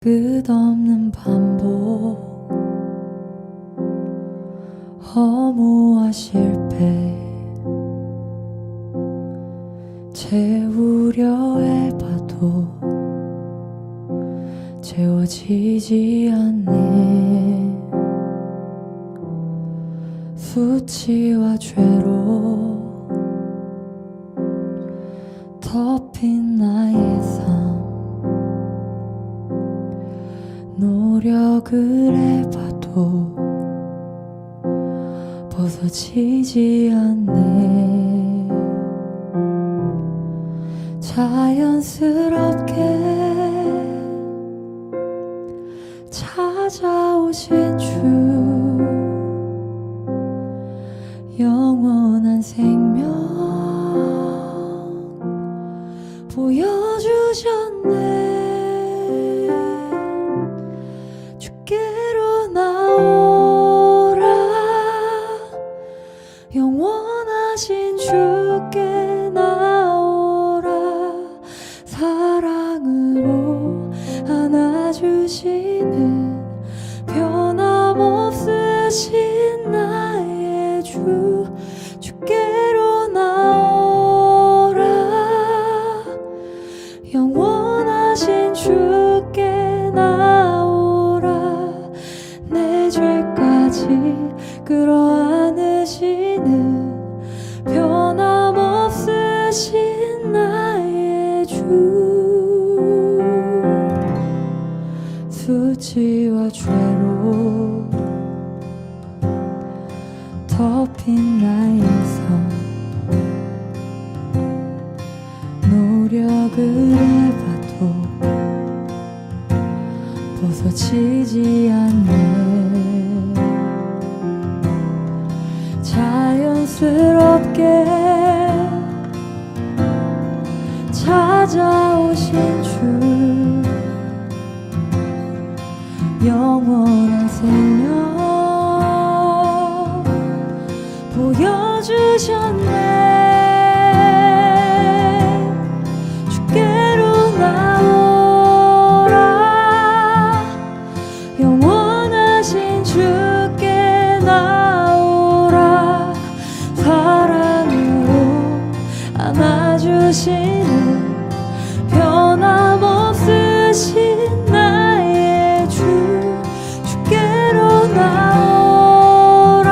끝없는 반복, 허무와 실패, 채우려 해봐도 채워지지 않네. 수치와 죄로 덮인 나의 삶, 노력을 해봐도 벗어지지 않네. 자연스럽게 찾아오신 주, 영원한 생명 보여주셨네. 주께로 나오라, 영원하신 주께 나오라. 사랑으로 안아주시는 변함없으신 나의 주, 주께로 나오라, 영원하신 주께 나오라. 내 죄까지 끌어안으시는 변함없으신 나의 주, 수치와 죄로 덮인 나의 삶, 노력을 해봐도 벗어지지 않네. 자연스럽게 찾아오신 주, 영원한 생명 보여주셨네. 주께로 나오라, 영원하신 주께 나오라. 사랑으로 안아주시는 변함없으신 나의 주, 주께로 나오라,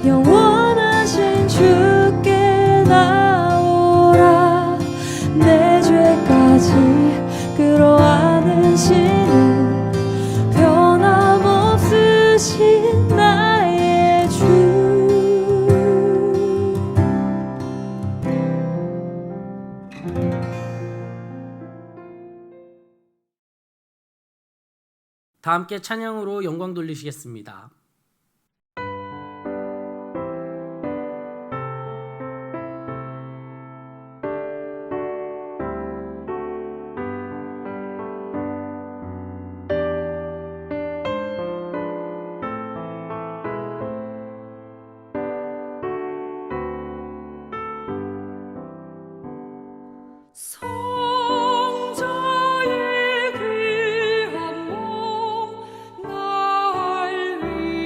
영원하신 주께 나오라. 내 죄까지 끌어안으시는 변함없으신 나의 주. 다 함께 찬양으로 영광 돌리시겠습니다. 성자의 귀한 몸 날 위해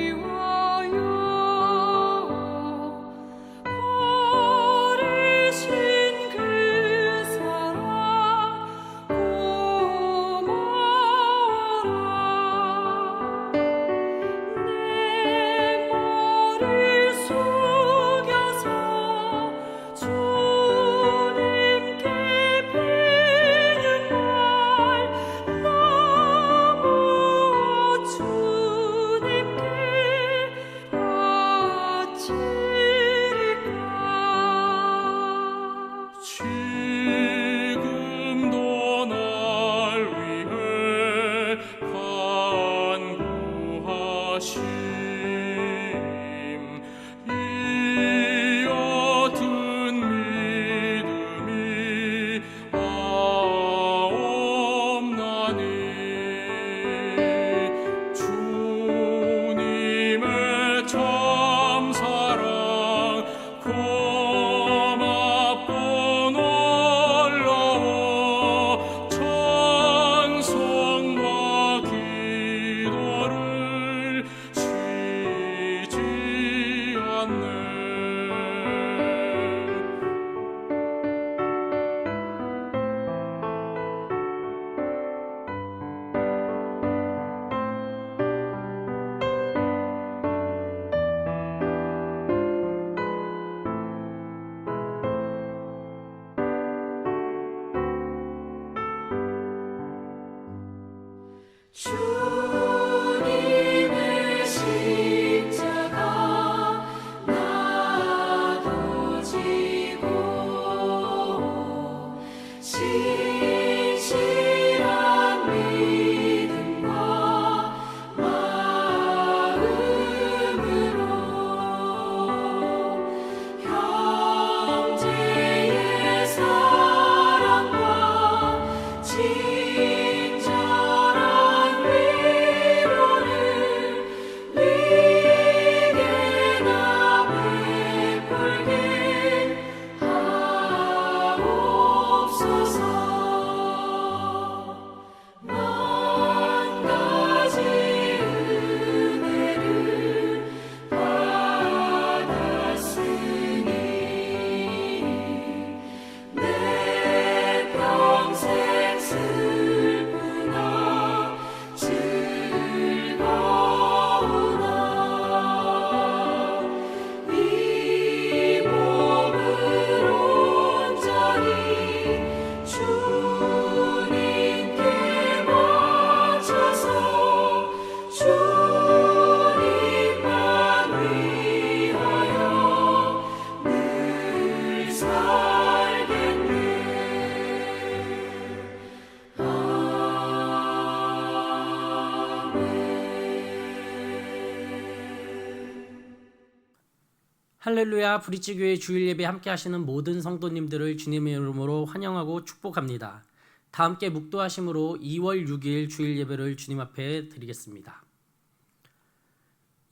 할렐루야. 브릿지교회 주일 예배 함께 하시는 모든 성도님들을 주님의 이름으로 환영하고 축복합니다. 다 함께 묵도하심으로 2월 6일 주일 예배를 주님 앞에 드리겠습니다.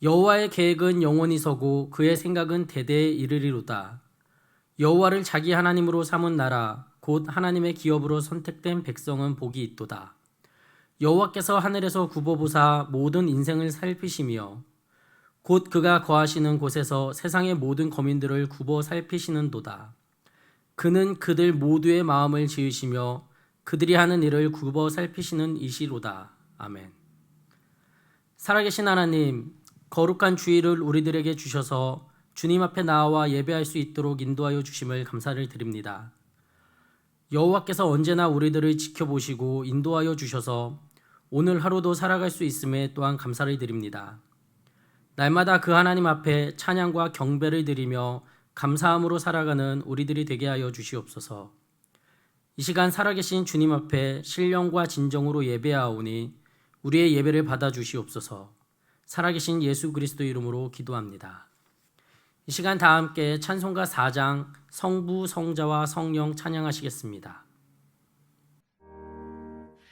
여호와의 계획은 영원히 서고 그의 생각은 대대에 이르리로다. 여호와를 자기 하나님으로 삼은 나라 곧 하나님의 기업으로 선택된 백성은 복이 있도다. 여호와께서 하늘에서 굽어보사 모든 인생을 살피시며 곧 그가 거하시는 곳에서 세상의 모든 거민들을 굽어 살피시는도다. 그는 그들 모두의 마음을 지으시며 그들이 하는 일을 굽어 살피시는 이시로다. 아멘. 살아계신 하나님, 거룩한 주일을 우리들에게 주셔서 주님 앞에 나와 예배할 수 있도록 인도하여 주심을 감사를 드립니다. 여호와께서 언제나 우리들을 지켜보시고 인도하여 주셔서 오늘 하루도 살아갈 수 있음에 또한 감사를 드립니다. 날마다 그 하나님 앞에 찬양과 경배를 드리며 감사함으로 살아가는 우리들이 되게 하여 주시옵소서. 이 시간 살아계신 주님 앞에 신령과 진정으로 예배하오니 우리의 예배를 받아 주시옵소서. 살아계신 예수 그리스도 이름으로 기도합니다. 이 시간 다 함께 찬송가 4장 성부, 성자와 성령 찬양하시겠습니다.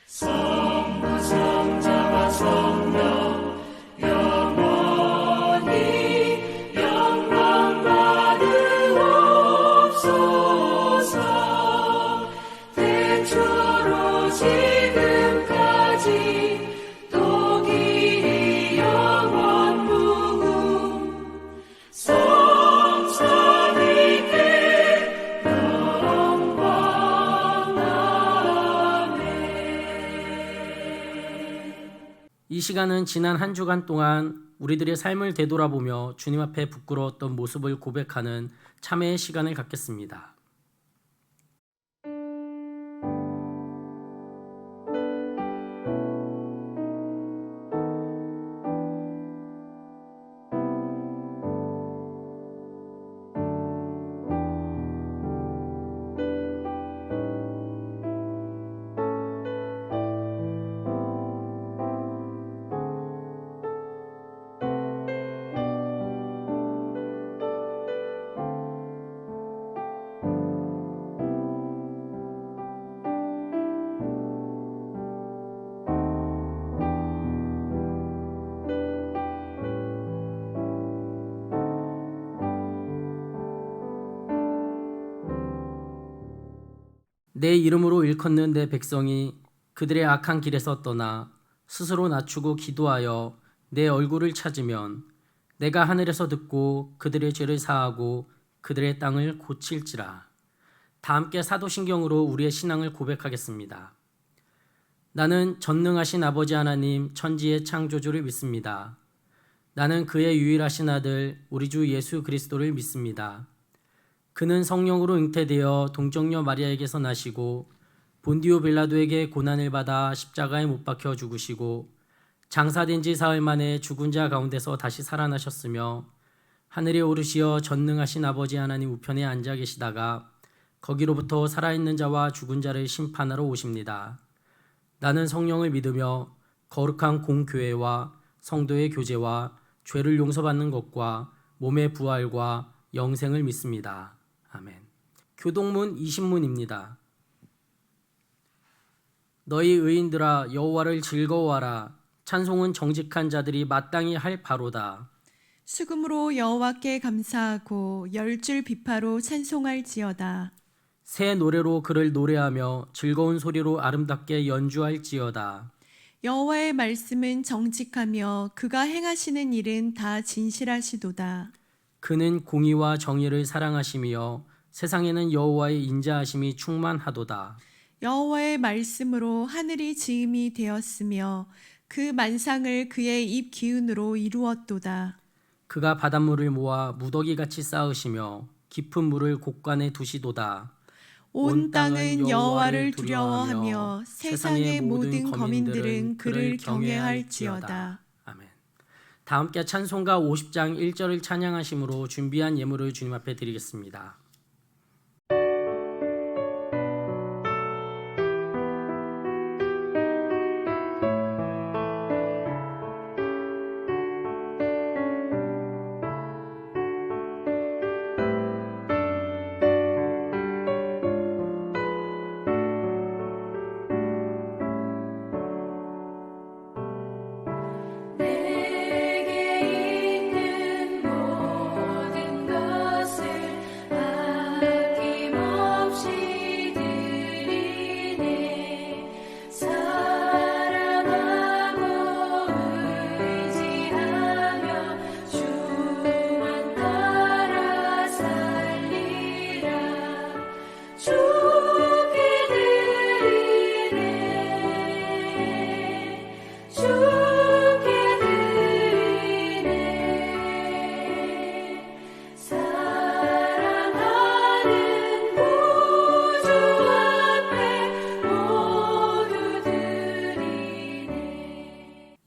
성부, 성자와 성령 이 시간은 지난 한 주간 동안 우리들의 삶을 되돌아보며 주님 앞에 부끄러웠던 모습을 고백하는 참회의 시간을 갖겠습니다. 내 이름으로 일컫는 내 백성이 그들의 악한 길에서 떠나 스스로 낮추고 기도하여 내 얼굴을 찾으면 내가 하늘에서 듣고 그들의 죄를 사하고 그들의 땅을 고칠지라. 다 함께 사도신경으로 우리의 신앙을 고백하겠습니다. 나는 전능하신 아버지 하나님 천지의 창조주를 믿습니다. 나는 그의 유일하신 아들 우리 주 예수 그리스도를 믿습니다. 그는 성령으로 잉태되어 동정녀 마리아에게서 나시고 본디오 빌라도에게 고난을 받아 십자가에 못 박혀 죽으시고 장사된 지 사흘 만에 죽은 자 가운데서 다시 살아나셨으며 하늘에 오르시어 전능하신 아버지 하나님 우편에 앉아 계시다가 거기로부터 살아있는 자와 죽은 자를 심판하러 오십니다. 나는 성령을 믿으며 거룩한 공교회와 성도의 교제와 죄를 용서받는 것과 몸의 부활과 영생을 믿습니다. 아멘. 교동문 20문입니다. 너희 의인들아 여호와를 즐거워하라. 찬송은 정직한 자들이 마땅히 할 바로다. 수금으로 여호와께 감사하고 10줄 비파로 찬송할지어다. 새 노래로 그를 노래하며 즐거운 소리로 아름답게 연주할지어다. 여호와의 말씀은 정직하며 그가 행하시는 일은 다 진실하시도다. 그는 공의와 정의를 사랑하시며 세상에는 여호와의 인자하심이 충만하도다. 여호와의 말씀으로 하늘이 지음이 되었으며 그 만상을 그의 입 기운으로 이루었도다. 그가 바닷물을 모아 무더기같이 쌓으시며 깊은 물을 곳간에 두시도다. 온 땅은 여호와를 두려워하며 세상의 모든 거민들은 그를 경외할지어다. 아멘. 다 함께 찬송가 50장 1절을 찬양하심으로 준비한 예물을 주님 앞에 드리겠습니다.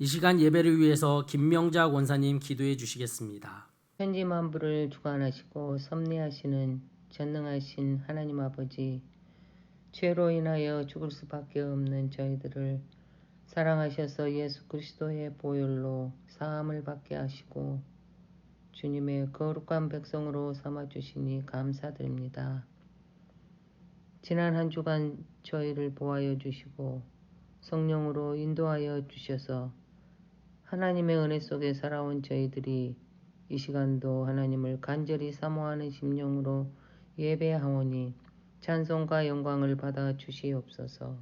시간 예배를 위해서 김명자 원사님 기도해 주시겠습니다. 천지 만부를 주관하시고 섭리하시는 전능하신 하나님 아버지, 죄로 인하여 죽을 수밖에 없는 저희들을 사랑하셔서 예수 그리스도의 보혈로 사함을 받게 하시고 주님의 거룩한 백성으로 삼아주시니 감사드립니다. 지난 한 주간 저희를 보호하여 주시고 성령으로 인도하여 주셔서 하나님의 은혜 속에 살아온 저희들이 이 시간도 하나님을 간절히 사모하는 심령으로 예배하오니 찬송과 영광을 받아 주시옵소서.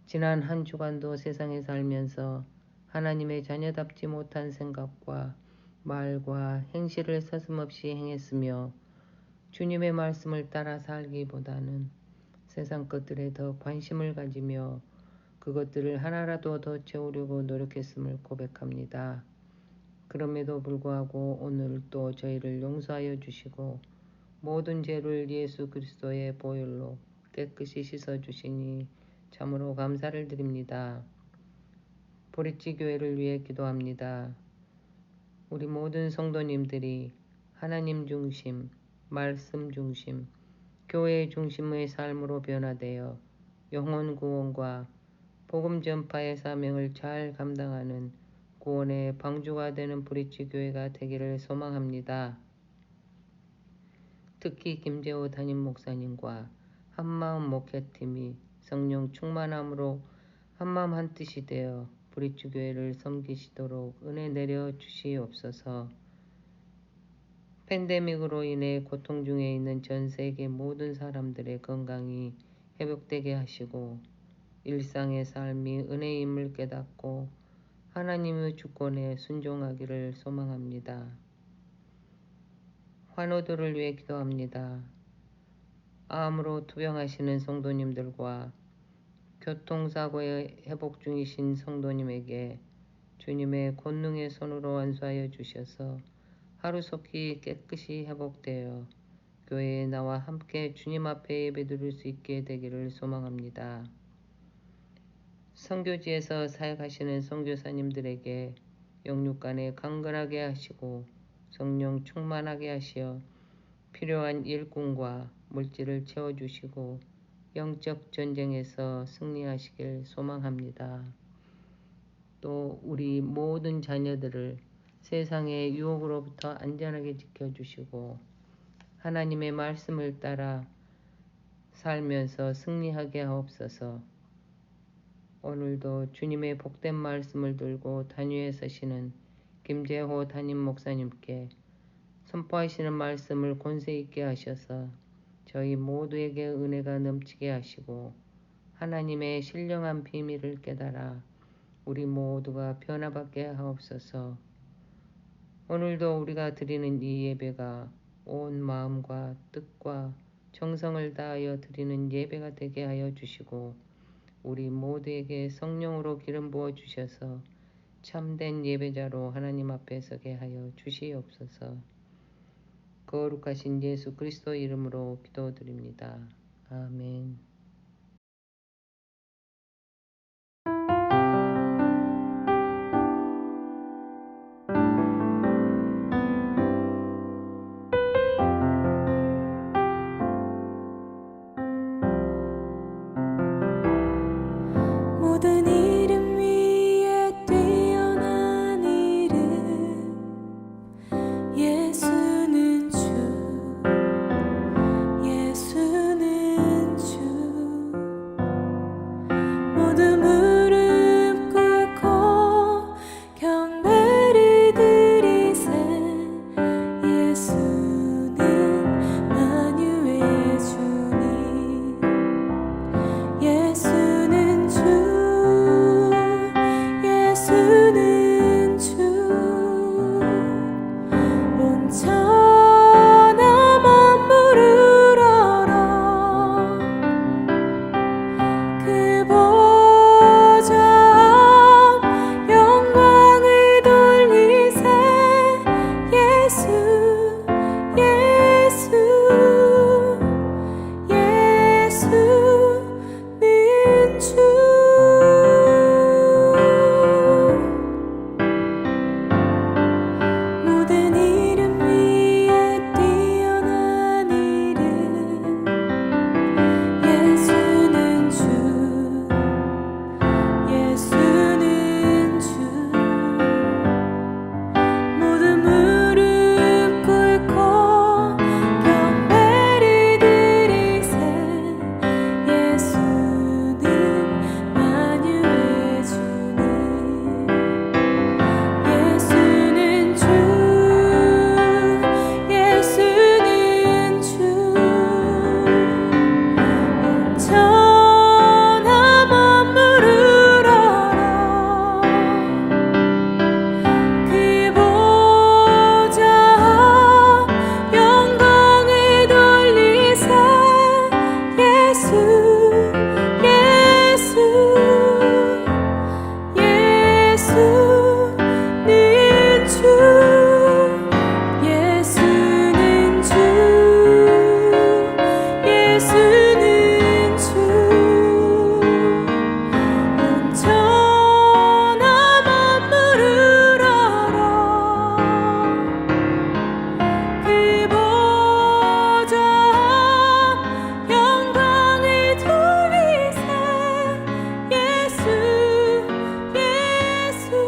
지난 한 주간도 세상에 살면서 하나님의 자녀답지 못한 생각과 말과 행실을 서슴없이 행했으며 주님의 말씀을 따라 살기보다는 세상 것들에 더 관심을 가지며 그것들을 하나라도 더 채우려고 노력했음을 고백합니다. 그럼에도 불구하고 오늘 또 저희를 용서하여 주시고 모든 죄를 예수 그리스도의 보혈로 깨끗이 씻어주시니 참으로 감사를 드립니다. 보리치 교회를 위해 기도합니다. 우리 모든 성도님들이 하나님 중심, 말씀 중심, 교회 중심의 삶으로 변화되어 영혼 구원과 복음 전파의 사명을 잘 감당하는 구원의 방주가 되는 브릿지 교회가 되기를 소망합니다. 특히 김재호 담임 목사님과 한마음 목회팀이 성령 충만함으로 한마음 한뜻이 되어 브릿지 교회를 섬기시도록 은혜 내려 주시옵소서. 팬데믹으로 인해 고통 중에 있는 전 세계 모든 사람들의 건강이 회복되게 하시고 일상의 삶이 은혜임을 깨닫고 하나님의 주권에 순종하기를 소망합니다. 환우들을 위해 기도합니다. 암으로 투병하시는 성도님들과 교통사고에 회복 중이신 성도님에게 주님의 권능의 손으로 안수하여 주셔서 하루속히 깨끗이 회복되어 교회에 나와 함께 주님 앞에 예배드릴 수 있게 되기를 소망합니다. 선교지에서 사역하시는 선교사님들에게 영육간에 강건하게 하시고 성령 충만하게 하시어 필요한 일꾼과 물질을 채워주시고 영적 전쟁에서 승리하시길 소망합니다. 또 우리 모든 자녀들을 세상의 유혹으로부터 안전하게 지켜주시고 하나님의 말씀을 따라 살면서 승리하게 하옵소서. 오늘도 주님의 복된 말씀을 들고 단위에 서시는 김재호 담임 목사님께 선포하시는 말씀을 권세 있게 하셔서 저희 모두에게 은혜가 넘치게 하시고 하나님의 신령한 비밀을 깨달아 우리 모두가 변화받게 하옵소서. 오늘도 우리가 드리는 이 예배가 온 마음과 뜻과 정성을 다하여 드리는 예배가 되게 하여 주시고 우리 모두에게 성령으로 기름 부어 주셔서 참된 예배자로 하나님 앞에 서게 하여 주시옵소서. 거룩하신 예수 그리스도 이름으로 기도드립니다. 아멘. 모든 이름 위에 뛰어난 이름 예수는 주 예수는 주 예수는 주 온전한 만물을 알아 그 보좌 영광을 돌리세 예수 예수는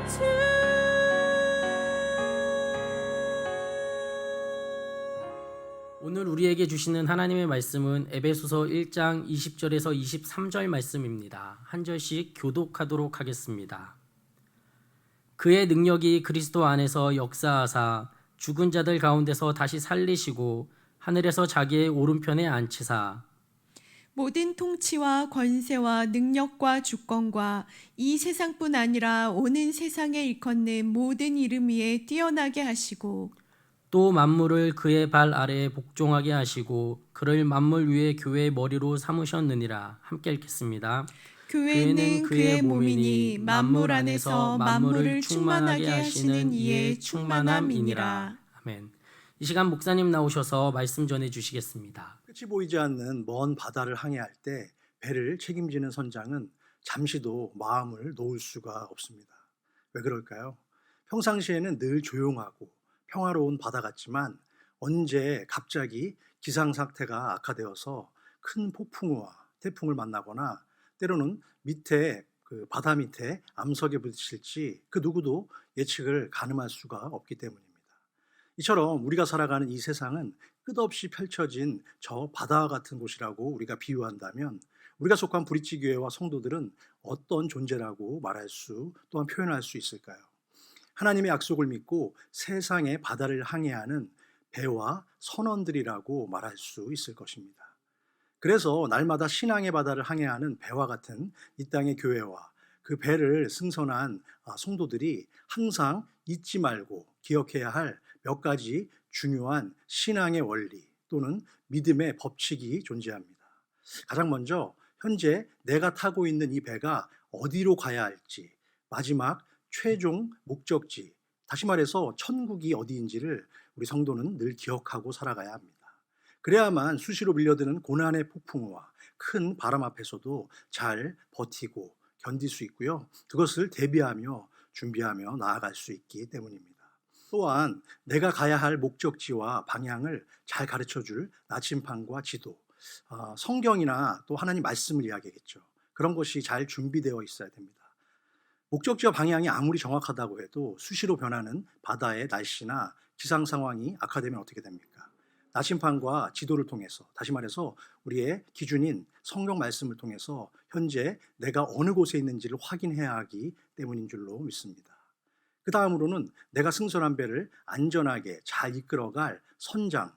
주 오늘 우리에게 주시는 하나님의 말씀은 에베소서 1장 20절에서 23절 말씀입니다. 한 절씩 교독하도록 하겠습니다. 그의 능력이 그리스도 안에서 역사하사 죽은 자들 가운데서 다시 살리시고 하늘에서 자기의 오른편에 앉히사 모든 통치와 권세와 능력과 주권과 이 세상뿐 아니라 오는 세상에 일컫는 모든 이름 위에 뛰어나게 하시고 또 만물을 그의 발 아래에 복종하게 하시고 그를 만물 위에 교회의 머리로 삼으셨느니라. 함께 읽겠습니다. 교회는 그의 몸이니 만물 안에서 만물을 충만하게 하시는 이의 충만함이니라. 아멘. 이 시간 목사님 나오셔서 말씀 전해 주시겠습니다. 끝이 보이지 않는 먼 바다를 항해할 때 배를 책임지는 선장은 잠시도 마음을 놓을 수가 없습니다. 왜 그럴까요? 평상시에는 늘 조용하고 평화로운 바다 같지만 언제 갑자기 기상상태가 악화되어서 큰 폭풍우와 태풍을 만나거나 때로는 그 바다 밑에 암석에 부딪힐지 그 누구도 예측을 가늠할 수가 없기 때문입니다. 이처럼 우리가 살아가는 이 세상은 끝없이 펼쳐진 저 바다와 같은 곳이라고 우리가 비유한다면 우리가 속한 브릿지 교회와 성도들은 어떤 존재라고 말할 수 또한 표현할 수 있을까요? 하나님의 약속을 믿고 세상의 바다를 항해하는 배와 선원들이라고 말할 수 있을 것입니다. 그래서 날마다 신앙의 바다를 항해하는 배와 같은 이 땅의 교회와 그 배를 승선한 성도들이 항상 잊지 말고 기억해야 할 몇 가지 중요한 신앙의 원리 또는 믿음의 법칙이 존재합니다. 가장 먼저 현재 내가 타고 있는 이 배가 어디로 가야 할지, 마지막 최종 목적지, 다시 말해서 천국이 어디인지를 우리 성도는 늘 기억하고 살아가야 합니다. 그래야만 수시로 밀려드는 고난의 폭풍우와 큰 바람 앞에서도 잘 버티고 견딜 수 있고요. 그것을 대비하며 준비하며 나아갈 수 있기 때문입니다. 또한 내가 가야 할 목적지와 방향을 잘 가르쳐줄 나침판과 지도, 성경이나 또 하나님 말씀을 이야기하겠죠. 그런 것이 잘 준비되어 있어야 됩니다. 목적지와 방향이 아무리 정확하다고 해도 수시로 변하는 바다의 날씨나 기상 상황이 악화되면 어떻게 됩니까? 나침판과 지도를 통해서, 다시 말해서 우리의 기준인 성경 말씀을 통해서 현재 내가 어느 곳에 있는지를 확인해야 하기 때문인 줄로 믿습니다. 그 다음으로는 내가 승선한 배를 안전하게 잘 이끌어갈 선장,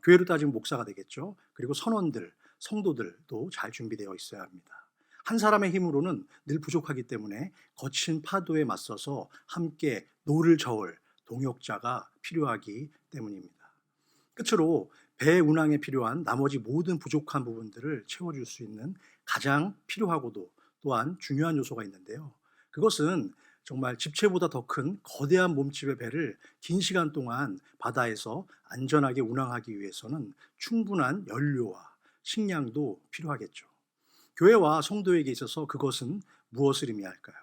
교회로 따지면 목사가 되겠죠. 그리고 선원들, 성도들도 잘 준비되어 있어야 합니다. 한 사람의 힘으로는 늘 부족하기 때문에 거친 파도에 맞서서 함께 노를 저을 동역자가 필요하기 때문입니다. 끝으로 배 운항에 필요한 나머지 모든 부족한 부분들을 채워줄 수 있는 가장 필요하고도 또한 중요한 요소가 있는데요. 그것은 정말 집채보다 더 큰 거대한 몸집의 배를 긴 시간 동안 바다에서 안전하게 운항하기 위해서는 충분한 연료와 식량도 필요하겠죠. 교회와 성도에게 있어서 그것은 무엇을 의미할까요?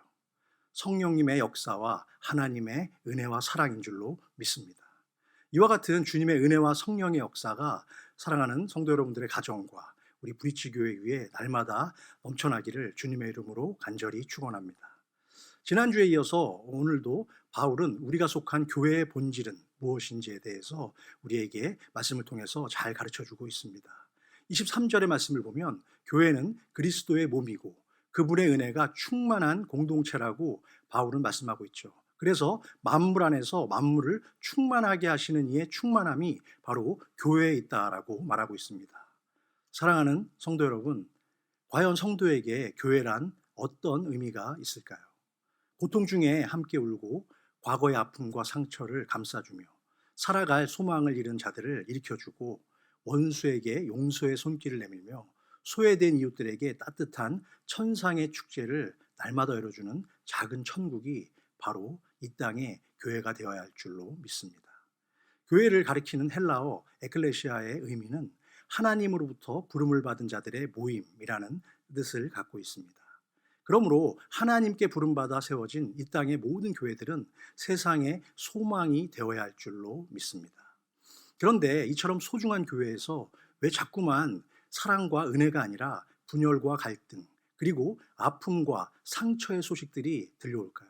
성령님의 역사와 하나님의 은혜와 사랑인 줄로 믿습니다. 이와 같은 주님의 은혜와 성령의 역사가 사랑하는 성도 여러분들의 가정과 우리 브릿지 교회 위에 날마다 넘쳐나기를 주님의 이름으로 간절히 축원합니다. 지난주에 이어서 오늘도 바울은 우리가 속한 교회의 본질은 무엇인지에 대해서 우리에게 말씀을 통해서 잘 가르쳐주고 있습니다. 23절의 말씀을 보면 교회는 그리스도의 몸이고 그분의 은혜가 충만한 공동체라고 바울은 말씀하고 있죠. 그래서 만물 안에서 만물을 충만하게 하시는 이의 충만함이 바로 교회에 있다라고 말하고 있습니다. 사랑하는 성도 여러분, 과연 성도에게 교회란 어떤 의미가 있을까요? 고통 중에 함께 울고 과거의 아픔과 상처를 감싸주며 살아갈 소망을 잃은 자들을 일으켜주고 원수에게 용서의 손길을 내밀며 소외된 이웃들에게 따뜻한 천상의 축제를 날마다 열어주는 작은 천국이 바로 이 땅의 교회가 되어야 할 줄로 믿습니다. 교회를 가리키는 헬라어 에클레시아의 의미는 하나님으로부터 부름을 받은 자들의 모임이라는 뜻을 갖고 있습니다. 그러므로 하나님께 부름받아 세워진 이 땅의 모든 교회들은 세상의 소망이 되어야 할 줄로 믿습니다. 그런데 이처럼 소중한 교회에서 왜 자꾸만 사랑과 은혜가 아니라 분열과 갈등, 그리고 아픔과 상처의 소식들이 들려올까요?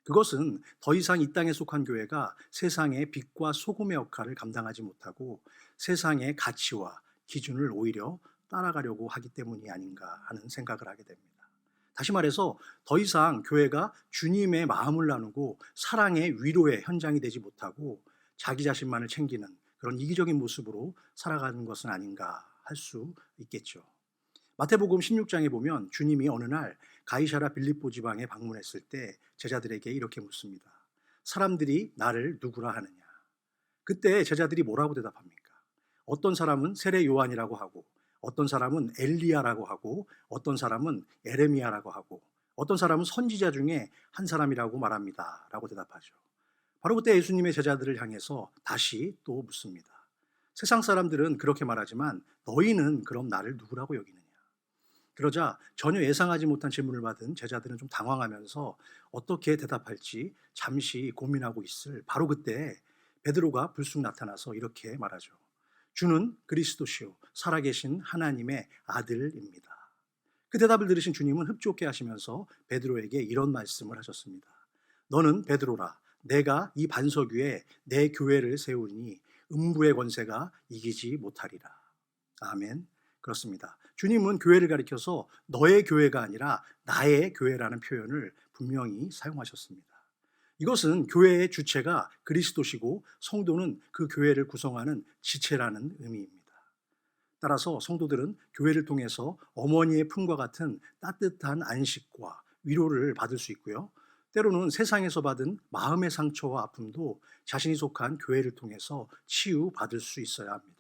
그것은 더 이상 이 땅에 속한 교회가 세상의 빛과 소금의 역할을 감당하지 못하고 세상의 가치와 기준을 오히려 따라가려고 하기 때문이 아닌가 하는 생각을 하게 됩니다. 다시 말해서 더 이상 교회가 주님의 마음을 나누고 사랑의 위로의 현장이 되지 못하고 자기 자신만을 챙기는 그런 이기적인 모습으로 살아가는 것은 아닌가 할 수 있겠죠. 마태복음 16장에 보면 주님이 어느 날 가이사랴 빌립보 지방에 방문했을 때 제자들에게 이렇게 묻습니다. 사람들이 나를 누구라 하느냐? 그때 제자들이 뭐라고 대답합니까? 어떤 사람은 세례 요한이라고 하고, 어떤 사람은 엘리야라고 하고, 어떤 사람은 에레미야라고 하고, 어떤 사람은 선지자 중에 한 사람이라고 말합니다 라고 대답하죠. 바로 그때 예수님의 제자들을 향해서 다시 또 묻습니다. 세상 사람들은 그렇게 말하지만 너희는 그럼 나를 누구라고 여기느냐? 그러자 전혀 예상하지 못한 질문을 받은 제자들은 좀 당황하면서 어떻게 대답할지 잠시 고민하고 있을 바로 그때 베드로가 불쑥 나타나서 이렇게 말하죠. 주는 그리스도시요 살아계신 하나님의 아들입니다. 그 대답을 들으신 주님은 흡족해 하시면서 베드로에게 이런 말씀을 하셨습니다. 너는 베드로라. 내가 이 반석 위에 내 교회를 세우니 음부의 권세가 이기지 못하리라. 아멘. 그렇습니다. 주님은 교회를 가리켜서 너의 교회가 아니라 나의 교회라는 표현을 분명히 사용하셨습니다. 이것은 교회의 주체가 그리스도시고 성도는 그 교회를 구성하는 지체라는 의미입니다. 따라서 성도들은 교회를 통해서 어머니의 품과 같은 따뜻한 안식과 위로를 받을 수 있고요. 때로는 세상에서 받은 마음의 상처와 아픔도 자신이 속한 교회를 통해서 치유받을 수 있어야 합니다.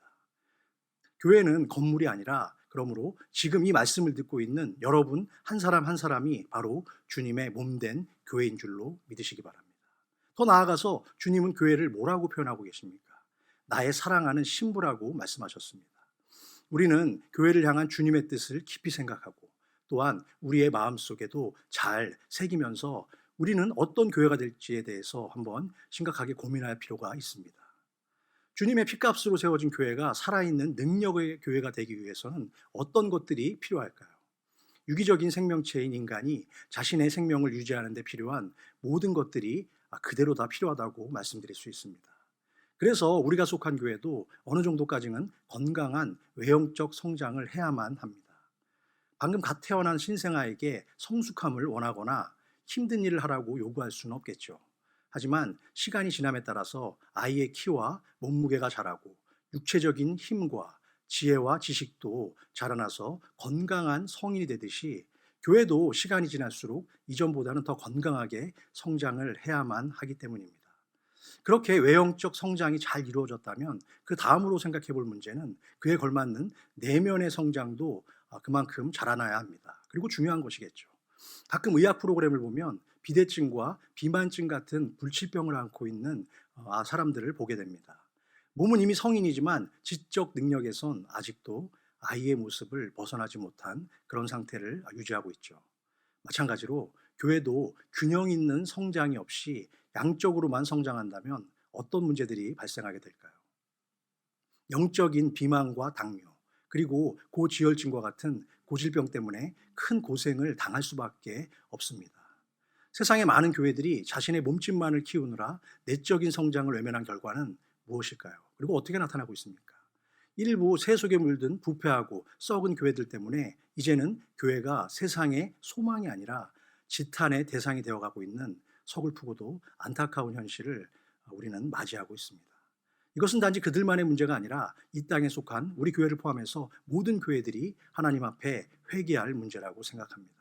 교회는 건물이 아니라 그러므로 지금 이 말씀을 듣고 있는 여러분 한 사람 한 사람이 바로 주님의 몸된 교회인 줄로 믿으시기 바랍니다. 더 나아가서 주님은 교회를 뭐라고 표현하고 계십니까? 나의 사랑하는 신부라고 말씀하셨습니다. 우리는 교회를 향한 주님의 뜻을 깊이 생각하고 또한 우리의 마음속에도 잘 새기면서 우리는 어떤 교회가 될지에 대해서 한번 심각하게 고민할 필요가 있습니다. 주님의 피값으로 세워진 교회가 살아있는 능력의 교회가 되기 위해서는 어떤 것들이 필요할까요? 유기적인 생명체인 인간이 자신의 생명을 유지하는 데 필요한 모든 것들이 그대로 다 필요하다고 말씀드릴 수 있습니다. 그래서 우리가 속한 교회도 어느 정도까지는 건강한 외형적 성장을 해야만 합니다. 방금 갓 태어난 신생아에게 성숙함을 원하거나 힘든 일을 하라고 요구할 수는 없겠죠. 하지만 시간이 지남에 따라서 아이의 키와 몸무게가 자라고 육체적인 힘과 지혜와 지식도 자라나서 건강한 성인이 되듯이 교회도 시간이 지날수록 이전보다는 더 건강하게 성장을 해야만 하기 때문입니다. 그렇게 외형적 성장이 잘 이루어졌다면 그 다음으로 생각해 볼 문제는 그에 걸맞는 내면의 성장도 그만큼 자라나야 합니다. 그리고 중요한 것이겠죠. 가끔 의학 프로그램을 보면 비대증과 비만증 같은 불치병을 앓고 있는 사람들을 보게 됩니다. 몸은 이미 성인이지만 지적 능력에선 아직도 아이의 모습을 벗어나지 못한 그런 상태를 유지하고 있죠. 마찬가지로 교회도 균형 있는 성장이 없이 양적으로만 성장한다면 어떤 문제들이 발생하게 될까요? 영적인 비만과 당뇨, 그리고 고지혈증과 같은 고질병 때문에 큰 고생을 당할 수밖에 없습니다. 세상의 많은 교회들이 자신의 몸집만을 키우느라 내적인 성장을 외면한 결과는 무엇일까요? 그리고 어떻게 나타나고 있습니까? 일부 세속에 물든 부패하고 썩은 교회들 때문에 이제는 교회가 세상의 소망이 아니라 지탄의 대상이 되어가고 있는 서글프고도 안타까운 현실을 우리는 맞이하고 있습니다. 이것은 단지 그들만의 문제가 아니라 이 땅에 속한 우리 교회를 포함해서 모든 교회들이 하나님 앞에 회개할 문제라고 생각합니다.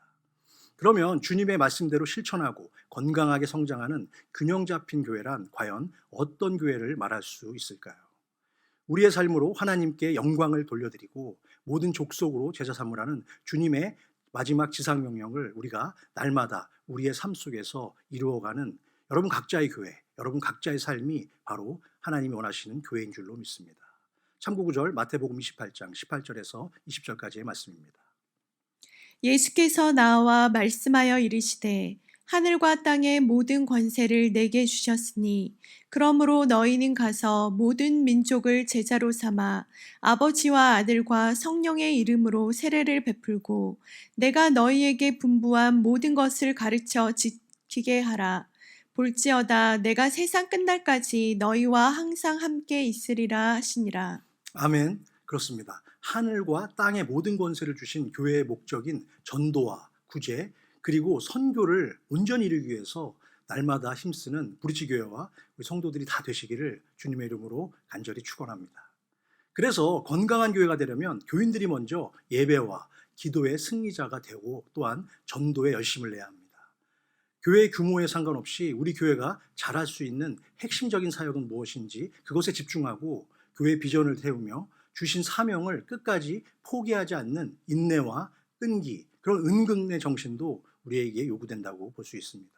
그러면 주님의 말씀대로 실천하고 건강하게 성장하는 균형 잡힌 교회란 과연 어떤 교회를 말할 수 있을까요? 우리의 삶으로 하나님께 영광을 돌려드리고 모든 족속으로 제자 삼으라는 주님의 마지막 지상명령을 우리가 날마다 우리의 삶 속에서 이루어가는 여러분 각자의 교회, 여러분 각자의 삶이 바로 하나님이 원하시는 교회인 줄로 믿습니다. 참고구절 마태복음 28장 18절에서 20절까지의 말씀입니다. 예수께서 나와 말씀하여 이르시되 하늘과 땅의 모든 권세를 내게 주셨으니 그러므로 너희는 가서 모든 민족을 제자로 삼아 아버지와 아들과 성령의 이름으로 세례를 베풀고 내가 너희에게 분부한 모든 것을 가르쳐 지키게 하라. 볼지어다 내가 세상 끝날까지 너희와 항상 함께 있으리라 하시니라. 아멘. 그렇습니다. 하늘과 땅의 모든 권세를 주신 교회의 목적인 전도와 구제 그리고 선교를 온전히 이루기 위해서 날마다 힘쓰는 브릿지교회와 우리 성도들이 다 되시기를 주님의 이름으로 간절히 축원합니다. 그래서 건강한 교회가 되려면 교인들이 먼저 예배와 기도의 승리자가 되고 또한 전도에 열심을 내야 합니다. 교회의 규모에 상관없이 우리 교회가 잘할 수 있는 핵심적인 사역은 무엇인지 그것에 집중하고 교회 비전을 태우며 주신 사명을 끝까지 포기하지 않는 인내와 끈기, 그런 은근의 정신도 우리에게 요구된다고 볼 수 있습니다.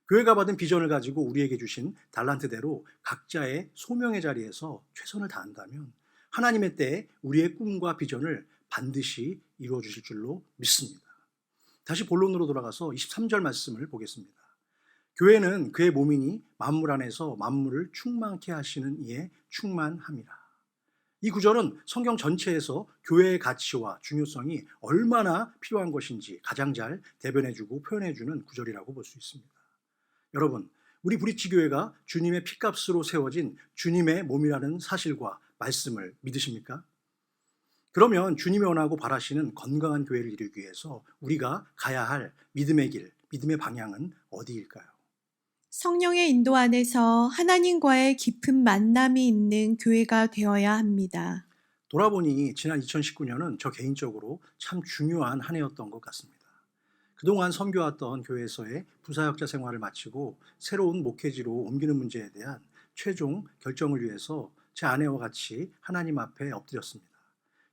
교회가 받은 비전을 가지고 우리에게 주신 달란트대로 각자의 소명의 자리에서 최선을 다한다면 하나님의 때에 우리의 꿈과 비전을 반드시 이루어 주실 줄로 믿습니다. 다시 본론으로 돌아가서 23절 말씀을 보겠습니다. 교회는 그의 몸이니 만물 안에서 만물을 충만케 하시는 이에 충만함이라. 이 구절은 성경 전체에서 교회의 가치와 중요성이 얼마나 필요한 것인지 가장 잘 대변해주고 표현해주는 구절이라고 볼 수 있습니다. 여러분, 우리 브릿지교회가 주님의 피값으로 세워진 주님의 몸이라는 사실과 말씀을 믿으십니까? 그러면 주님이 원하고 바라시는 건강한 교회를 이루기 위해서 우리가 가야 할 믿음의 길, 믿음의 방향은 어디일까요? 성령의 인도 안에서 하나님과의 깊은 만남이 있는 교회가 되어야 합니다. 돌아보니 지난 2019년은 저 개인적으로 참 중요한 한 해였던 것 같습니다. 그동안 섬겨왔던 교회에서의 부사역자 생활을 마치고 새로운 목회지로 옮기는 문제에 대한 최종 결정을 위해서 제 아내와 같이 하나님 앞에 엎드렸습니다.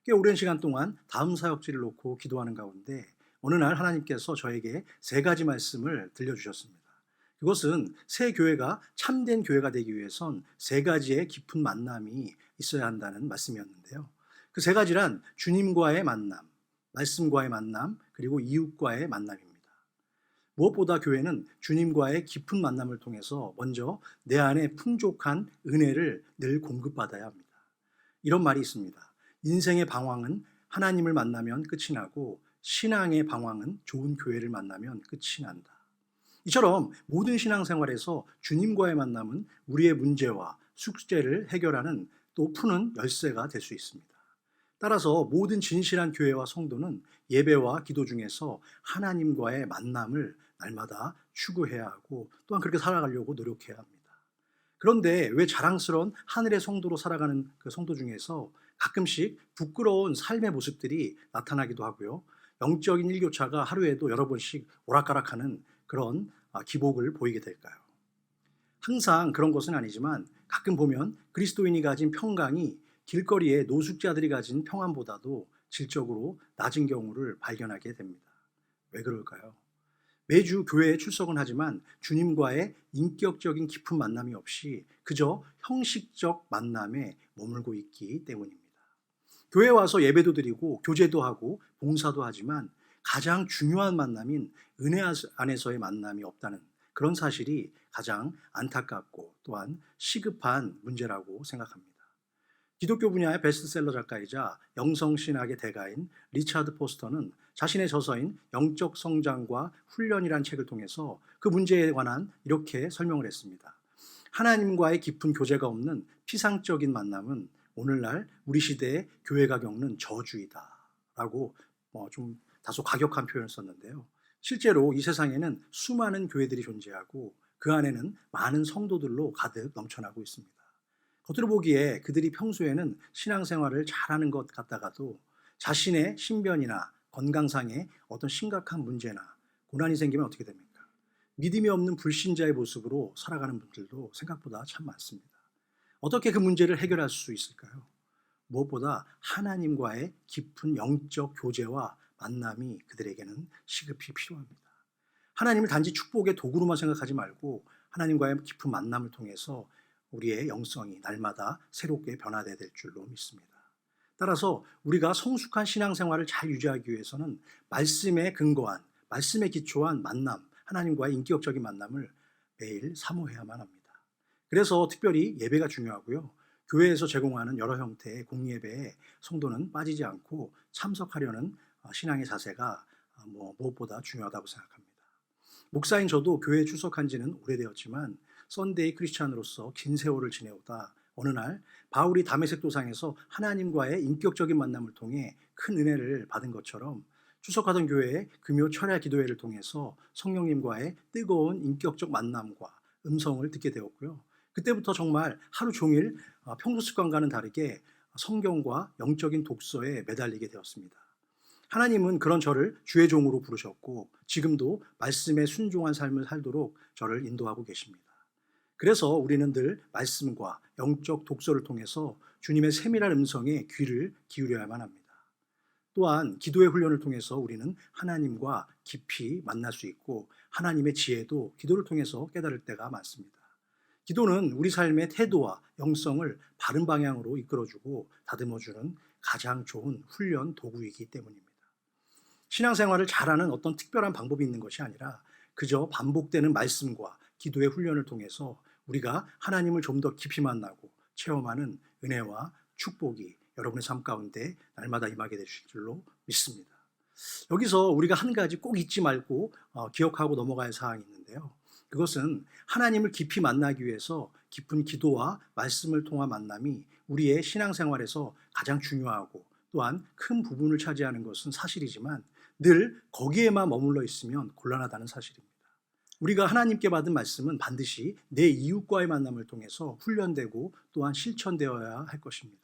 꽤 오랜 시간 동안 다음 사역지를 놓고 기도하는 가운데 어느 날 하나님께서 저에게 3가지 말씀을 들려주셨습니다. 그것은 새 교회가 참된 교회가 되기 위해선 3가지의 깊은 만남이 있어야 한다는 말씀이었는데요. 그 3가지란 주님과의 만남, 말씀과의 만남, 그리고 이웃과의 만남입니다. 무엇보다 교회는 주님과의 깊은 만남을 통해서 먼저 내 안에 풍족한 은혜를 늘 공급받아야 합니다. 이런 말이 있습니다. 인생의 방황은 하나님을 만나면 끝이 나고 신앙의 방황은 좋은 교회를 만나면 끝이 난다. 이처럼 모든 신앙생활에서 주님과의 만남은 우리의 문제와 숙제를 해결하는 또 푸는 열쇠가 될 수 있습니다. 따라서 모든 진실한 교회와 성도는 예배와 기도 중에서 하나님과의 만남을 날마다 추구해야 하고 또한 그렇게 살아가려고 노력해야 합니다. 그런데 왜 자랑스러운 하늘의 성도로 살아가는 그 성도 중에서 가끔씩 부끄러운 삶의 모습들이 나타나기도 하고요. 영적인 일교차가 하루에도 여러 번씩 오락가락하는 그런 기복을 보이게 될까요? 항상 그런 것은 아니지만 가끔 보면 그리스도인이 가진 평강이 길거리의 노숙자들이 가진 평안보다도 질적으로 낮은 경우를 발견하게 됩니다. 왜 그럴까요? 매주 교회에 출석은 하지만 주님과의 인격적인 깊은 만남이 없이 그저 형식적 만남에 머물고 있기 때문입니다. 교회에 와서 예배도 드리고 교제도 하고 봉사도 하지만 가장 중요한 만남인 은혜 안에서의 만남이 없다는 그런 사실이 가장 안타깝고 또한 시급한 문제라고 생각합니다. 기독교 분야의 베스트셀러 작가이자 영성신학의 대가인 리차드 포스터는 자신의 저서인 영적 성장과 훈련이란 책을 통해서 그 문제에 관한 이렇게 설명을 했습니다. 하나님과의 깊은 교제가 없는 피상적인 만남은 오늘날 우리 시대의 교회가 겪는 저주이다 라고 좀 다소 과격한 표현을 썼는데요. 실제로 이 세상에는 수많은 교회들이 존재하고 그 안에는 많은 성도들로 가득 넘쳐나고 있습니다. 겉으로 보기에 그들이 평소에는 신앙생활을 잘하는 것 같다가도 자신의 신변이나 건강상의 어떤 심각한 문제나 고난이 생기면 어떻게 됩니까? 믿음이 없는 불신자의 모습으로 살아가는 분들도 생각보다 참 많습니다. 어떻게 그 문제를 해결할 수 있을까요? 무엇보다 하나님과의 깊은 영적 교제와 만남이 그들에게는 시급히 필요합니다. 하나님을 단지 축복의 도구로만 생각하지 말고 하나님과의 깊은 만남을 통해서 우리의 영성이 날마다 새롭게 변화돼야 될 줄로 믿습니다. 따라서 우리가 성숙한 신앙생활을 잘 유지하기 위해서는 말씀에 근거한, 말씀에 기초한 만남, 하나님과의 인격적인 만남을 매일 사모해야만 합니다. 그래서 특별히 예배가 중요하고요. 교회에서 제공하는 여러 형태의 공예배에 성도는 빠지지 않고 참석하려는 신앙의 자세가 무엇보다 중요하다고 생각합니다. 목사인 저도 교회에 출석한 지는 오래되었지만 썬데이 크리스찬으로서 긴 세월을 지내오다 어느 날 바울이 다메섹 도상에서 하나님과의 인격적인 만남을 통해 큰 은혜를 받은 것처럼 출석하던 교회의 금요 철야 기도회를 통해서 성령님과의 뜨거운 인격적 만남과 음성을 듣게 되었고요. 그때부터 정말 하루 종일 평소 습관과는 다르게 성경과 영적인 독서에 매달리게 되었습니다. 하나님은 그런 저를 주의 종으로 부르셨고 지금도 말씀에 순종한 삶을 살도록 저를 인도하고 계십니다. 그래서 우리는 늘 말씀과 영적 독서를 통해서 주님의 세밀한 음성에 귀를 기울여야만 합니다. 또한 기도의 훈련을 통해서 우리는 하나님과 깊이 만날 수 있고 하나님의 지혜도 기도를 통해서 깨달을 때가 많습니다. 기도는 우리 삶의 태도와 영성을 바른 방향으로 이끌어주고 다듬어주는 가장 좋은 훈련 도구이기 때문입니다. 신앙생활을 잘하는 어떤 특별한 방법이 있는 것이 아니라 그저 반복되는 말씀과 기도의 훈련을 통해서 우리가 하나님을 좀 더 깊이 만나고 체험하는 은혜와 축복이 여러분의 삶 가운데 날마다 임하게 되실 줄로 믿습니다. 여기서 우리가 한 가지 꼭 잊지 말고 기억하고 넘어갈 사항이 있는데요. 그것은 하나님을 깊이 만나기 위해서 깊은 기도와 말씀을 통한 만남이 우리의 신앙생활에서 가장 중요하고 또한 큰 부분을 차지하는 것은 사실이지만 늘 거기에만 머물러 있으면 곤란하다는 사실입니다. 우리가 하나님께 받은 말씀은 반드시 내 이웃과의 만남을 통해서 훈련되고 또한 실천되어야 할 것입니다.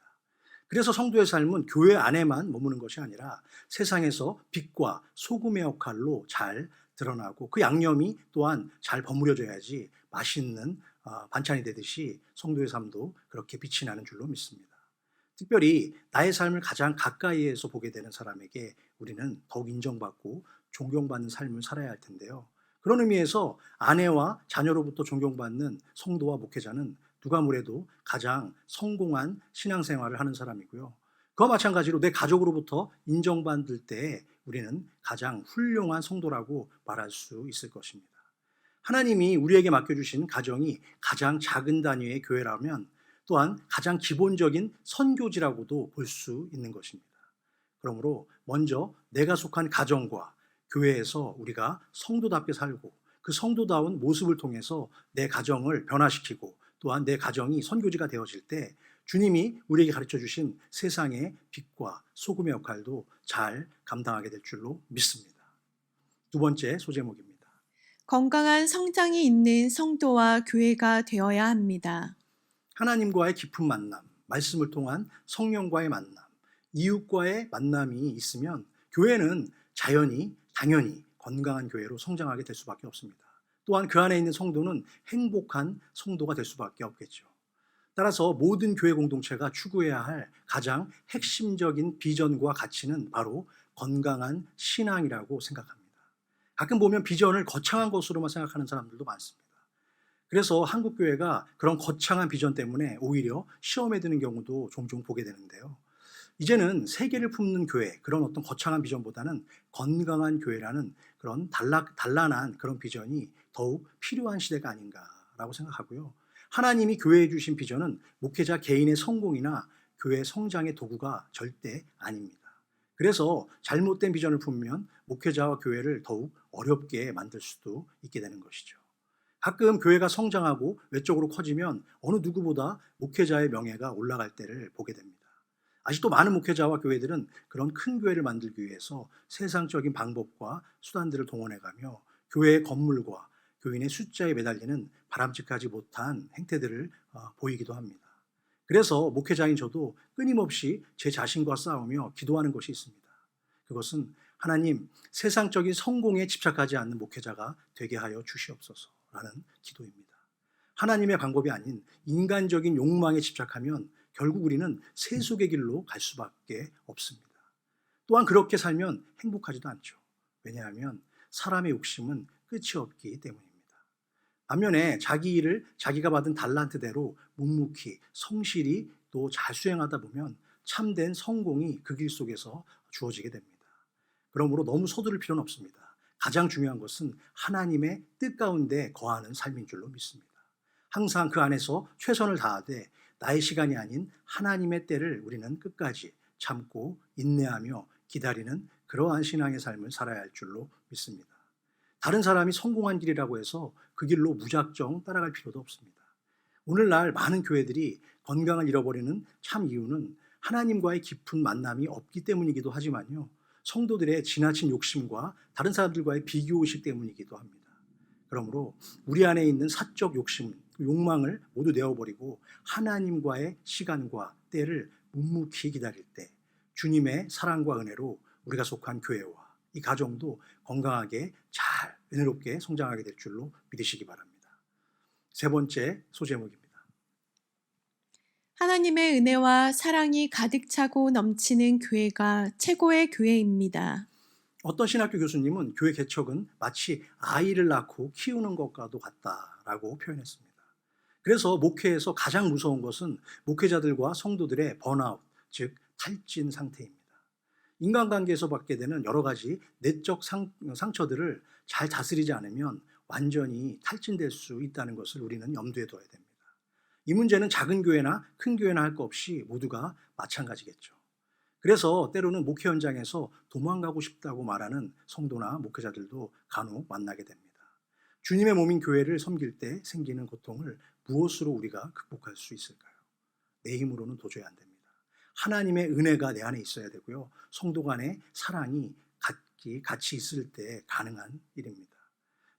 그래서 성도의 삶은 교회 안에만 머무는 것이 아니라 세상에서 빛과 소금의 역할로 잘 드러나고 그 양념이 또한 잘 버무려져야지 맛있는 반찬이 되듯이 성도의 삶도 그렇게 빛이 나는 줄로 믿습니다. 특별히 나의 삶을 가장 가까이에서 보게 되는 사람에게 우리는 더욱 인정받고 존경받는 삶을 살아야 할 텐데요. 그런 의미에서 아내와 자녀로부터 존경받는 성도와 목회자는 누가 뭐래도 가장 성공한 신앙생활을 하는 사람이고요. 그와 마찬가지로 내 가족으로부터 인정받을 때 우리는 가장 훌륭한 성도라고 말할 수 있을 것입니다. 하나님이 우리에게 맡겨주신 가정이 가장 작은 단위의 교회라면 또한 가장 기본적인 선교지라고도 볼 수 있는 것입니다. 그러므로 먼저 내가 속한 가정과 교회에서 우리가 성도답게 살고 그 성도다운 모습을 통해서 내 가정을 변화시키고 또한 내 가정이 선교지가 되어질 때 주님이 우리에게 가르쳐 주신 세상의 빛과 소금의 역할도 잘 감당하게 될 줄로 믿습니다. 두 번째 소제목입니다. 건강한 성장이 있는 성도와 교회가 되어야 합니다. 하나님과의 깊은 만남, 말씀을 통한 성령과의 만남, 이웃과의 만남이 있으면 교회는 당연히 건강한 교회로 성장하게 될 수밖에 없습니다. 또한 그 안에 있는 성도는 행복한 성도가 될 수밖에 없겠죠. 따라서 모든 교회 공동체가 추구해야 할 가장 핵심적인 비전과 가치는 바로 건강한 신앙이라고 생각합니다. 가끔 보면 비전을 거창한 것으로만 생각하는 사람들도 많습니다. 그래서 한국교회가 그런 거창한 비전 때문에 오히려 시험에 드는 경우도 종종 보게 되는데요. 이제는 세계를 품는 교회, 그런 어떤 거창한 비전보다는 건강한 교회라는 그런 단란한 그런 비전이 더욱 필요한 시대가 아닌가라고 생각하고요. 하나님이 교회에 주신 비전은 목회자 개인의 성공이나 교회 성장의 도구가 절대 아닙니다. 그래서 잘못된 비전을 품으면 목회자와 교회를 더욱 어렵게 만들 수도 있게 되는 것이죠. 가끔 교회가 성장하고 외적으로 커지면 어느 누구보다 목회자의 명예가 올라갈 때를 보게 됩니다. 아직도 많은 목회자와 교회들은 그런 큰 교회를 만들기 위해서 세상적인 방법과 수단들을 동원해가며 교회의 건물과 교인의 숫자에 매달리는 바람직하지 못한 행태들을 보이기도 합니다. 그래서 목회자인 저도 끊임없이 제 자신과 싸우며 기도하는 것이 있습니다. 그것은 하나님, 세상적인 성공에 집착하지 않는 목회자가 되게 하여 주시옵소서라는 기도입니다. 하나님의 방법이 아닌 인간적인 욕망에 집착하면 결국 우리는 세속의 길로 갈 수밖에 없습니다. 또한 그렇게 살면 행복하지도 않죠. 왜냐하면 사람의 욕심은 끝이 없기 때문입니다. 반면에 자기 일을 자기가 받은 달란트대로 묵묵히 성실히 또 잘 수행하다 보면 참된 성공이 그 길 속에서 주어지게 됩니다. 그러므로 너무 서두를 필요는 없습니다. 가장 중요한 것은 하나님의 뜻 가운데 거하는 삶인 줄로 믿습니다. 항상 그 안에서 최선을 다하되 나의 시간이 아닌 하나님의 때를 우리는 끝까지 참고 인내하며 기다리는 그러한 신앙의 삶을 살아야 할 줄로 믿습니다. 다른 사람이 성공한 길이라고 해서 그 길로 무작정 따라갈 필요도 없습니다. 오늘날 많은 교회들이 건강을 잃어버리는 참 이유는 하나님과의 깊은 만남이 없기 때문이기도 하지만요, 성도들의 지나친 욕심과 다른 사람들과의 비교의식 때문이기도 합니다. 그러므로 우리 안에 있는 사적 욕심, 욕망을 모두 내어버리고 하나님과의 시간과 때를 묵묵히 기다릴 때 주님의 사랑과 은혜로 우리가 속한 교회와 이 가정도 건강하게 잘 은혜롭게 성장하게 될 줄로 믿으시기 바랍니다. 세 번째 소제목입니다. 하나님의 은혜와 사랑이 가득 차고 넘치는 교회가 최고의 교회입니다. 어떤 신학교 교수님은 교회 개척은 마치 아이를 낳고 키우는 것과도 같다라고 표현했습니다. 그래서 목회에서 가장 무서운 것은 목회자들과 성도들의 번아웃, 즉 탈진 상태입니다. 인간관계에서 받게 되는 여러 가지 내적 상처들을 잘 다스리지 않으면 완전히 탈진될 수 있다는 것을 우리는 염두에 둬야 됩니다. 이 문제는 작은 교회나 큰 교회나 할 것 없이 모두가 마찬가지겠죠. 그래서 때로는 목회 현장에서 도망가고 싶다고 말하는 성도나 목회자들도 간혹 만나게 됩니다. 주님의 몸인 교회를 섬길 때 생기는 고통을 무엇으로 우리가 극복할 수 있을까요? 내 힘으로는 도저히 안 됩니다. 하나님의 은혜가 내 안에 있어야 되고요, 성도 간의 사랑이 같이 있을 때 가능한 일입니다.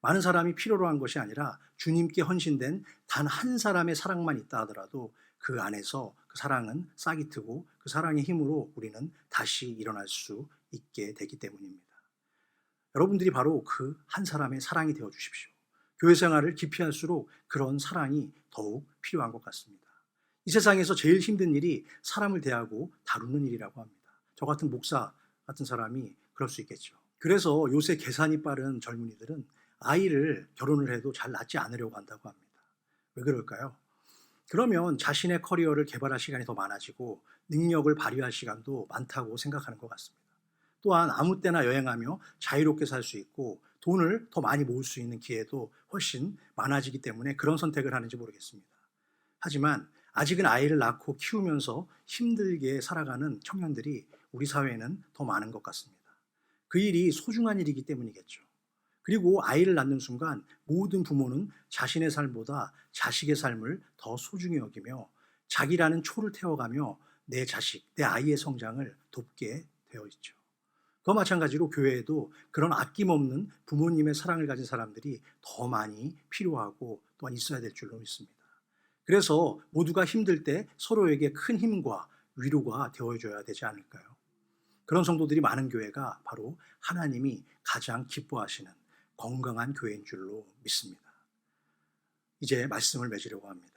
많은 사람이 필요로 한 것이 아니라 주님께 헌신된 단 한 사람의 사랑만 있다 하더라도 그 안에서 그 사랑은 싹이 트고 그 사랑의 힘으로 우리는 다시 일어날 수 있게 되기 때문입니다. 여러분들이 바로 그 한 사람의 사랑이 되어 주십시오. 교회 생활을 깊이 할수록 그런 사랑이 더욱 필요한 것 같습니다. 이 세상에서 제일 힘든 일이 사람을 대하고 다루는 일이라고 합니다. 저 같은 목사 같은 사람이 그럴 수 있겠죠. 그래서 요새 계산이 빠른 젊은이들은 아이를 결혼을 해도 잘 낳지 않으려고 한다고 합니다. 왜 그럴까요? 그러면 자신의 커리어를 개발할 시간이 더 많아지고 능력을 발휘할 시간도 많다고 생각하는 것 같습니다. 또한 아무 때나 여행하며 자유롭게 살 수 있고 돈을 더 많이 모을 수 있는 기회도 훨씬 많아지기 때문에 그런 선택을 하는지 모르겠습니다. 하지만 아직은 아이를 낳고 키우면서 힘들게 살아가는 청년들이 우리 사회에는 더 많은 것 같습니다. 그 일이 소중한 일이기 때문이겠죠. 그리고 아이를 낳는 순간 모든 부모는 자신의 삶보다 자식의 삶을 더 소중히 여기며 자기라는 초를 태워가며 내 자식, 내 아이의 성장을 돕게 되어 있죠. 그와 마찬가지로 교회에도 그런 아낌없는 부모님의 사랑을 가진 사람들이 더 많이 필요하고 또한 있어야 될 줄로 믿습니다. 그래서 모두가 힘들 때 서로에게 큰 힘과 위로가 되어줘야 되지 않을까요? 그런 성도들이 많은 교회가 바로 하나님이 가장 기뻐하시는 건강한 교회인 줄로 믿습니다. 이제 말씀을 맺으려고 합니다.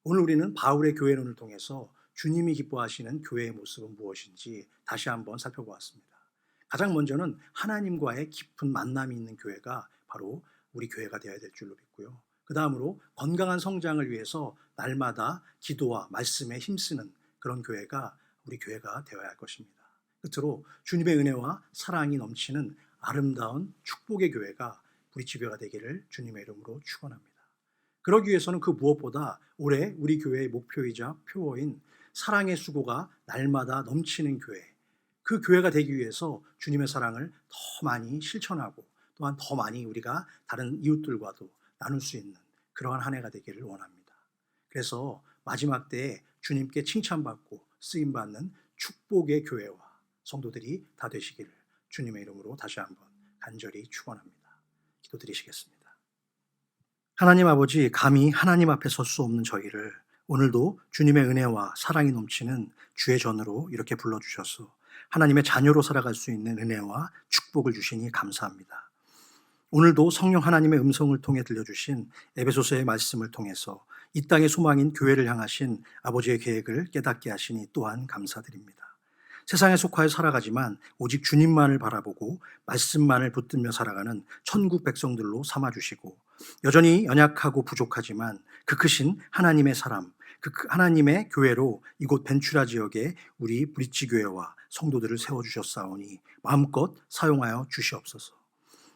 오늘 우리는 바울의 교회론을 통해서 주님이 기뻐하시는 교회의 모습은 무엇인지 다시 한번 살펴보았습니다. 가장 먼저는 하나님과의 깊은 만남이 있는 교회가 바로 우리 교회가 되어야 될 줄로 믿고요. 그 다음으로 건강한 성장을 위해서 날마다 기도와 말씀에 힘쓰는 그런 교회가 우리 교회가 되어야 할 것입니다. 끝으로 주님의 은혜와 사랑이 넘치는 아름다운 축복의 교회가 우리 지교회가 되기를 주님의 이름으로 축원합니다. 그러기 위해서는 그 무엇보다 올해 우리 교회의 목표이자 표어인 사랑의 수고가 날마다 넘치는 교회, 그 교회가 되기 위해서 주님의 사랑을 더 많이 실천하고 또한 더 많이 우리가 다른 이웃들과도 나눌 수 있는 그러한 한 해가 되기를 원합니다. 그래서 마지막 때에 주님께 칭찬받고 쓰임받는 축복의 교회와 성도들이 다 되시기를 주님의 이름으로 다시 한번 간절히 축원합니다. 기도드리시겠습니다. 하나님 아버지, 감히 하나님 앞에 설 수 없는 저희를 오늘도 주님의 은혜와 사랑이 넘치는 주의 전으로 이렇게 불러주셔서 하나님의 자녀로 살아갈 수 있는 은혜와 축복을 주시니 감사합니다. 오늘도 성령 하나님의 음성을 통해 들려주신 에베소서의 말씀을 통해서 이 땅의 소망인 교회를 향하신 아버지의 계획을 깨닫게 하시니 또한 감사드립니다. 세상에 속하여 살아가지만 오직 주님만을 바라보고 말씀만을 붙들며 살아가는 천국 백성들로 삼아주시고 여전히 연약하고 부족하지만 그 크신 하나님의 사람, 그 하나님의 교회로 이곳 벤추라 지역에 우리 브릿지 교회와 성도들을 세워주셨사오니 마음껏 사용하여 주시옵소서.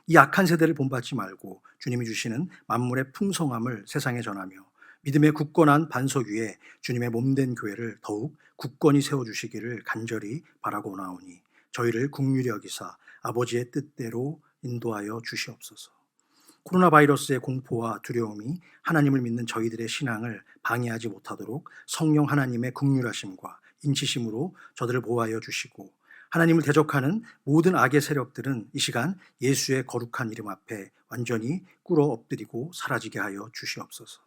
이 악한 세대를 본받지 말고 주님이 주시는 만물의 풍성함을 세상에 전하며 믿음의 굳건한 반석 위에 주님의 몸된 교회를 더욱 굳건히 세워주시기를 간절히 바라고 나오니 저희를 긍휼히 여기사 아버지의 뜻대로 인도하여 주시옵소서. 코로나 바이러스의 공포와 두려움이 하나님을 믿는 저희들의 신앙을 방해하지 못하도록 성령 하나님의 긍휼하심과 인치심으로 저들을 보호하여 주시고, 하나님을 대적하는 모든 악의 세력들은 이 시간 예수의 거룩한 이름 앞에 완전히 꿇어 엎드리고 사라지게 하여 주시옵소서.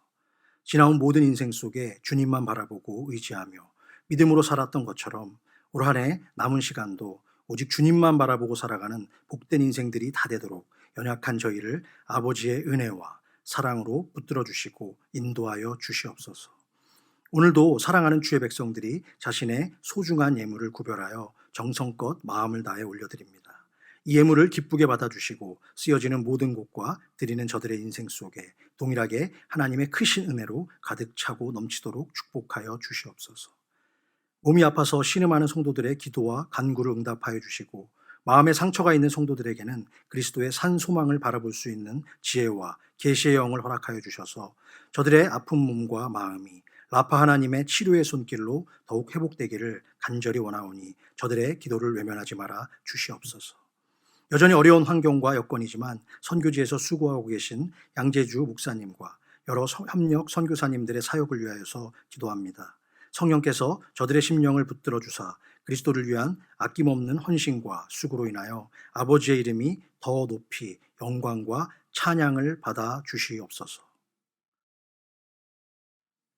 지나온 모든 인생 속에 주님만 바라보고 의지하며 믿음으로 살았던 것처럼 올 한 해 남은 시간도 오직 주님만 바라보고 살아가는 복된 인생들이 다 되도록 연약한 저희를 아버지의 은혜와 사랑으로 붙들어 주시고 인도하여 주시옵소서. 오늘도 사랑하는 주의 백성들이 자신의 소중한 예물을 구별하여 정성껏 마음을 다해 올려드립니다. 이 예물을 기쁘게 받아주시고 쓰여지는 모든 곳과 드리는 저들의 인생 속에 동일하게 하나님의 크신 은혜로 가득 차고 넘치도록 축복하여 주시옵소서. 몸이 아파서 신음하는 성도들의 기도와 간구를 응답하여 주시고, 마음에 상처가 있는 성도들에게는 그리스도의 산 소망을 바라볼 수 있는 지혜와 계시의 영을 허락하여 주셔서 저들의 아픈 몸과 마음이 라파 하나님의 치료의 손길로 더욱 회복되기를 간절히 원하오니 저들의 기도를 외면하지 말아 주시옵소서. 여전히 어려운 환경과 여건이지만 선교지에서 수고하고 계신 양재주 목사님과 여러 협력 선교사님들의 사역을 위하여서 기도합니다. 성령께서 저들의 심령을 붙들어 주사 그리스도를 위한 아낌없는 헌신과 수고로 인하여 아버지의 이름이 더 높이 영광과 찬양을 받아 주시옵소서.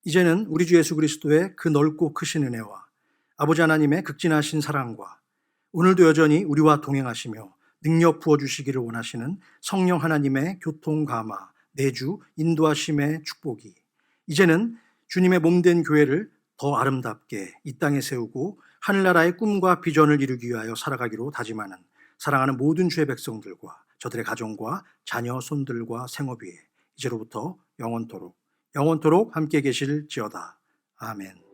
이제는 우리 주 예수 그리스도의 그 넓고 크신 은혜와 아버지 하나님의 극진하신 사랑과 오늘도 여전히 우리와 동행하시며 능력 부어주시기를 원하시는 성령 하나님의 교통 감화, 내주, 인도하심의 축복이 이제는 주님의 몸된 교회를 더 아름답게 이 땅에 세우고 하늘나라의 꿈과 비전을 이루기 위하여 살아가기로 다짐하는 사랑하는 모든 주의 백성들과 저들의 가정과 자녀, 손들과 생업 위에 이제로부터 영원토록 함께 계실지어다. 아멘.